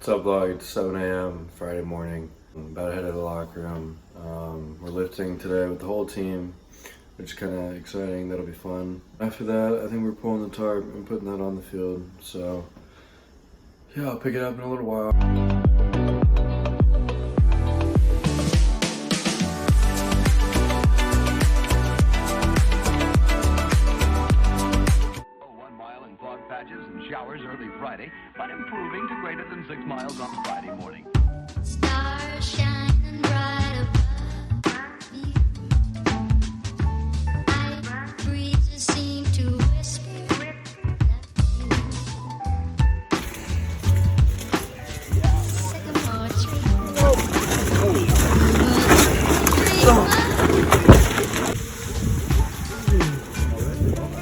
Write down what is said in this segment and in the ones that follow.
What's up, vlog? It's 7 a.m. Friday morning. I'm about to head to the locker room. We're lifting today with the whole team, which is kind of exciting. That'll be fun. After that, I think we're pulling the tarp and putting that on the field. So, yeah, I'll pick it up in a little while. Patches and showers early Friday, but improving to greater than 6 miles on Friday morning. Stars shining bright above you. Night breezes seem to whisper sycamore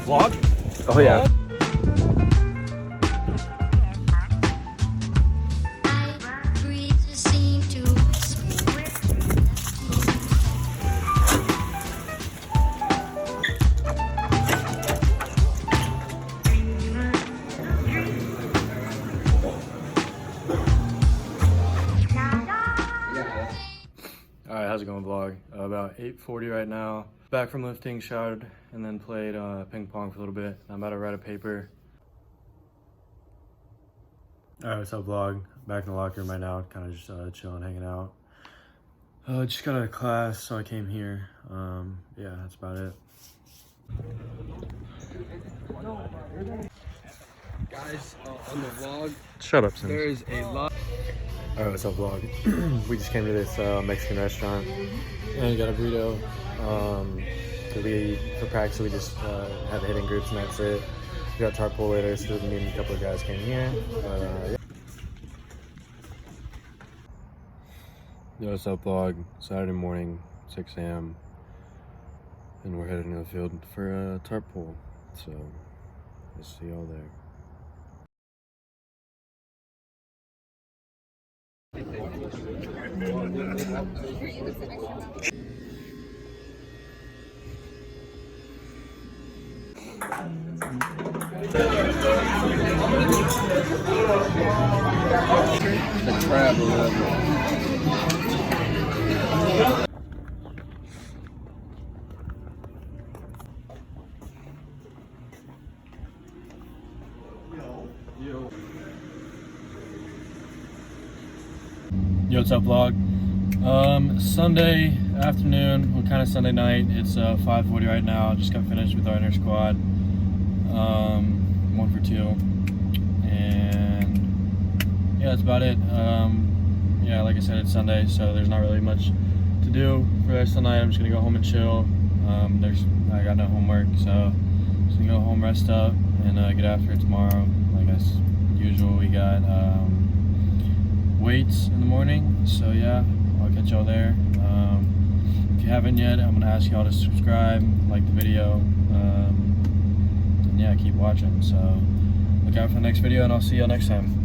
Vlog? Oh yeah. Alright, how's it going, vlog? About 8:40 right now. Back from lifting, showered, and then played ping pong for a little bit. I'm about to write a paper. Alright, what's up, vlog? Back in the locker room right now, kind of just chilling, hanging out. Just got out of class, so I came here. Yeah, that's about it. Guys, on the vlog, Shut up, Sims. there's a lot. Alright, what's up, vlog? We just came to this Mexican restaurant and got a burrito. For practice, we just have the hitting groups and that's it. We got tarp pool later, so me and a couple of guys came here. Yeah. Yo, what's up, vlog? Saturday morning, 6 a.m. And we're heading to the field for a tarp pool. So, we'll see y'all there. The crab or whatever. Yo, what's up, vlog? Sunday afternoon, well, kind of Sunday night. It's 5:40 right now. Just got finished with our inner squad. 1 for 2, and yeah, that's about it. Yeah, like I said, it's Sunday, so there's not really much to do for the rest of the night. I'm just gonna go home and chill. I got no homework, so just gonna go home, rest up, and get after it tomorrow. Like as usual, we got weights in the morning, so yeah, I'll catch y'all there. If you haven't yet, I'm gonna ask y'all to subscribe, like the video, and yeah, keep watching. So look out for the next video, and I'll see y'all next time.